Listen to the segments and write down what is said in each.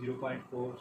0.4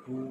2،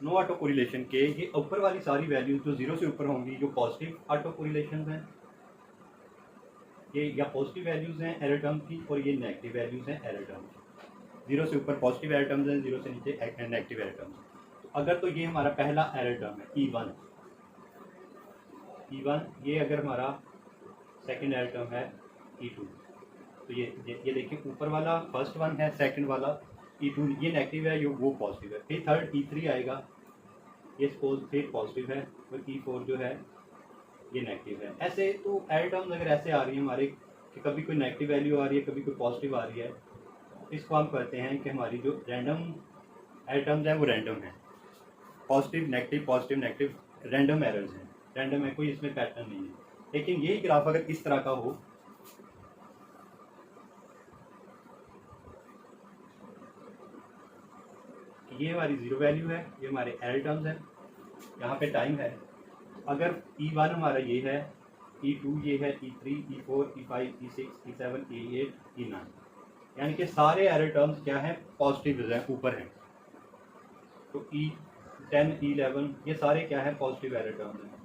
no auto correlation के ये ऊपर वाली सारी वैल्यूज जो 0 से ऊपर होंगी जो पॉजिटिव ऑटो कोरिलेशन हैं, ये या पॉजिटिव वैल्यूज हैं एरर टर्म की, और ये नेगेटिव वैल्यूज हैं एरर टर्म की। 0 से ऊपर पॉजिटिव एरर टर्म्स हैं, 0 से नीचे नेगेटिव एरर टर्म्स। तो अगर तो ये हमारा पहला एरर टर्म है E1, ये अगर हमारा सेकंड एरर टर्म है E2, तो ये देखिए ऊपर वाला फर्स्ट वन है, सेकंड वाला E2 ये नेगेटिव है, वो पॉजिटिव है। फिर थर्ड E3 आएगा, ये सपोज फिर पॉजिटिव है, और E4 जो है ये नेगेटिव है। ऐसे तो एरर टर्म्स अगर ऐसे आ रही है हमारे कि कभी कोई नेगेटिव वैल्यू आ रही है, कभी कोई पॉजिटिव आ रही है, इसको हम कहते हैं कि हमारी जो रैंडम एरर टर्म्स हैं वो रैंडम है। पॉजिटिव नेगेटिव रैंडम एरर्स हैं, रैंडम है, कोई इसमें पैटर्न नहीं है। लेकिन यही ग्राफ अगर इस तरह का हो, ये हमारी जीरो वैल्यू है, ये हमारे एरर टर्म्स हैं, यहाँ पे टाइम है। अगर E1 हमारा ये है, E2 ये है, E3 E4 E5 E6 E7 E8 E9, यानी कि सारे एरर टर्म्स क्या हैं, पॉजिटिव हैं, ऊपर हैं। तो E10 E11 ये सारे क्या है, पॉजिटिव एरर टर्म्स हैं।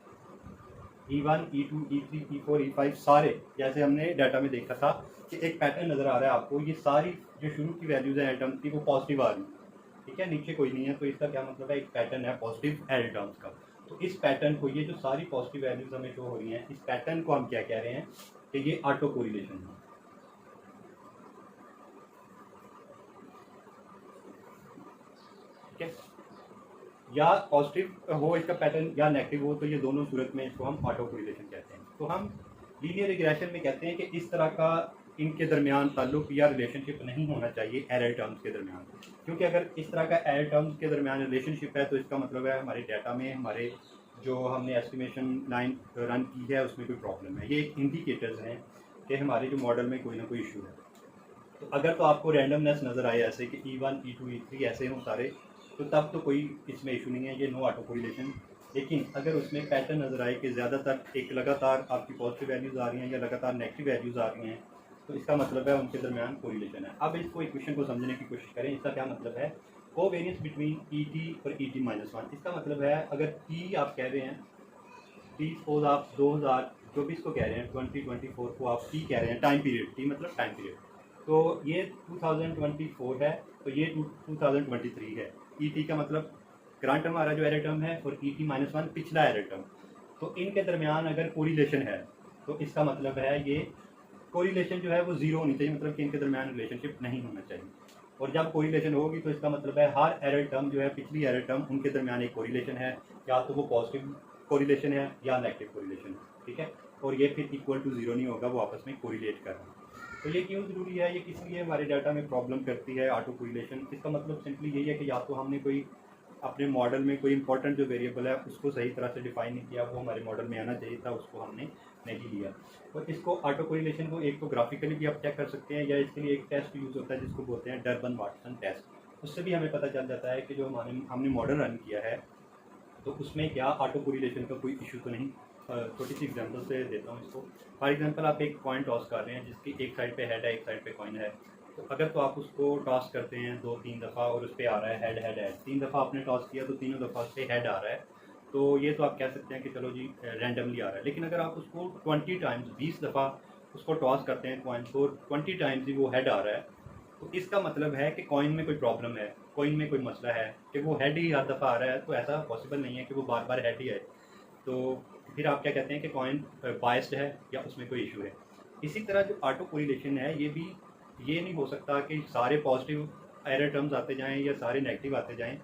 E1 E2 E3 E4 E5 सारे, जैसे हमने डाटा में देखा था कि एक पैटर्न नज़र आ रहा है आपको, ये सारी जो शुरू की वैल्यूज हैं एरर टर्म्स की वो पॉजिटिव आ रही है, ठीक है, नीचे कोई नहीं है। तो इसका क्या मतलब है, एक पैटर्न है पॉजिटिव एरर टर्म्स का। तो इस पैटर्न को, ये जो सारी पॉजिटिव वैल्यूज हमें शो हो रही हैं, इस पैटर्न को हम क्या कह रहे हैं कि ये ऑटो कोरिलेशन है, ठीक है। या पॉजिटिव हो इसका पैटर्न या नेगेटिव हो, तो ये दोनों सूरत में इसको हम ऑटो कोरिलेशन कहते हैं। तो हम लीनियर रिग्रेशन में कहते हैं कि इस तरह का इनके दरमियान ताल्लुक या रिलेशनशिप नहीं होना चाहिए एरर टर्म्स के दरमियान, क्योंकि अगर इस तरह का एरर टर्म्स के दरमियान रिलेशनशिप है तो इसका मतलब है हमारे डाटा में, हमारे जो हमने एस्टिमेशन लाइन रन की है उसमें कोई प्रॉब्लम है। ये एक इंडिकेटर्स हैं कि हमारे जो मॉडल में कोई ना कोई इशू है। तो अगर तो आपको रैंडमनेस नज़र आए ऐसे कि E1 E2 E3 ऐसे हों सारे, तो तब तो कोई इसमें इशू नहीं है, ये नो ऑटो कोरिलेशन। लेकिन अगर उसमें पैटर्न नज़र आए कि ज़्यादातर एक लगातार आपकी पॉजिटिव वैल्यूज़ आ रही हैं या लगातार नेगेटिव वैल्यूज़ आ रही हैं, तो इसका मतलब है उनके दरमियान कोरिलेशन है। अब इसको इक्वेशन को समझने की कोशिश करें। इसका क्या मतलब है, कोवेरियंस बिटवीन ET और ET-1। इसका मतलब है अगर T आप कह रहे हैं, T सपोज आप 2024 को कह रहे हैं, 2024 को आप T कह रहे हैं, टाइम पीरियड, T मतलब टाइम पीरियड, तो ये 2024 है, तो ये 2023 है। ET का मतलब करंट हमारा जो एरर टर्म है, और ET-1 पिछला एरर टर्म। तो इनके दरमियान अगर कोरिलेशन है तो इसका मतलब है ये कोरिलेशन जो है वो जीरो होनी चाहिए, मतलब कि इनके दरमियान रिलेशनशिप नहीं होना चाहिए। और जब कोरिलेशन होगी तो इसका मतलब है हर एरर टर्म जो है, पिछली एरर टर्म, उनके दरमियान एक कोरिलेशन है, या तो वो पॉजिटिव कोरिलेशन है या नेगेटिव कोरिलेशन है, ठीक है। और ये फिर इक्वल टू जीरो नहीं होगा, वो आपस में कोरिलेट कर रहे हैं। तो ये क्यों ज़रूरी है, ये किस लिए हमारे डाटा में प्रॉब्लम करती है ऑटो कोरिलेशन। इसका मतलब सिंपली यही है कि या तो हमने कोई अपने मॉडल में कोई इंपॉर्टेंट जो वेरिएबल है उसको सही तरह से डिफाइन नहीं किया, वो हमारे मॉडल में आना चाहिए था, उसको हमने नहीं लिया। और इसको ऑटो कोरिलेशन को एक तो ग्राफिकली भी आप चेक कर सकते हैं, या इसके लिए एक टेस्ट यूज़ होता है जिसको बोलते हैं डर्बन वाटसन टेस्ट। उससे भी हमें पता चल जाता है कि जो हमने मॉडल रन किया है तो उसमें क्या ऑटो कोरिलेशन का कोई इशू तो नहीं। छोटी सी एग्जांपल से देता हूँ इसको। फॉर एग्जांपल आप एक कॉइन टॉस कर रहे हैं जिसकी एक साइड पे हेड है, एक साइड पे कॉइन है। तो अगर तो आप उसको टॉस करते हैं 2-3 दफ़ा और उस पर आ रहा है हेड हेड हेड, 3 दफ़ा आपने टॉस किया तो तीनों दफ़ा उस पर हेड आ रहा है, तो ये तो आप कह सकते हैं कि चलो जी रैंडमली आ रहा है। लेकिन अगर आप उसको 20 टाइम्स 20 दफ़ा उसको टॉस करते हैं कॉइन को, 20 टाइम्स ही वो हेड आ रहा है, तो इसका मतलब है कि कॉइन में कोई प्रॉब्लम है, कॉइन में कोई मसला है कि वो हेड ही हर दफ़ा आ रहा है। तो ऐसा पॉसिबल नहीं है कि वो बार बार हेड ही आए। तो फिर आप क्या कहते हैं कि कॉइन बायस्ड है या उसमें कोई इशू है। इसी तरह जो ऑटो कोरिलेशन है ये नहीं हो सकता कि सारे पॉजिटिव एरर टर्म्स आते जाएं या सारे नेगेटिव आते जाएं,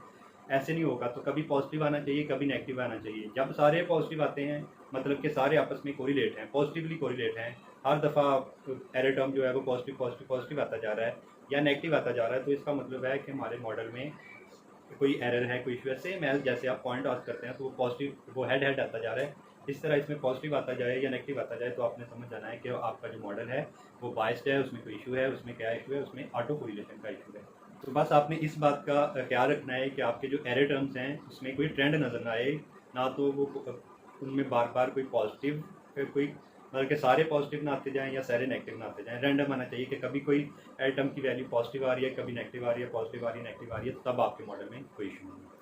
ऐसे नहीं होगा। तो कभी पॉजिटिव आना चाहिए, कभी नेगेटिव आना चाहिए। जब सारे पॉजिटिव आते हैं मतलब कि सारे आपस में कोरिलेट हैं, पॉजिटिवली कोरिलेट हैं, हर दफ़ा एरर टर्म जो है वो पॉजिटिव पॉजिटिव पॉजिटिव आता जा रहा है या नेगेटिव आता जा रहा है, तो इसका मतलब है कि हमारे मॉडल में कोई एरर है, कोई इशू है। सेम एज जैसे आप पॉइंट टॉस करते हैं तो वो पॉजिटिव वो हेड हेड आता जा रहा है, इस तरह इसमें पॉजिटिव आता जाए या नेगेटिव आता जाए तो आपने समझ जाना है कि आपका जो मॉडल है वो बायस्ड है, उसमें कोई इशू है, उसमें क्या इशू है, उसमें ऑटो कोरिलेशन का इशू है। तो बस आपने इस बात का ख्याल रखना है कि आपके जो एरर टर्म्स हैं उसमें कोई ट्रेंड नज़र ना आए, ना तो वो उनमें बार बार कोई पॉजिटिव कोई मतलब कि सारे पॉजिटिव ना आते जाएं या सारे नेगेटिव ना आते जाएं। रैंडम आना चाहिए कि कभी कोई एरर टर्म की वैल्यू पॉजिटिव आ रही है, कभी नेगेटिव आ रही है, पॉजिटिव आ रही है, नेगेटिव आ रही है, तो तब आपके मॉडल में कोई इशू नहीं है।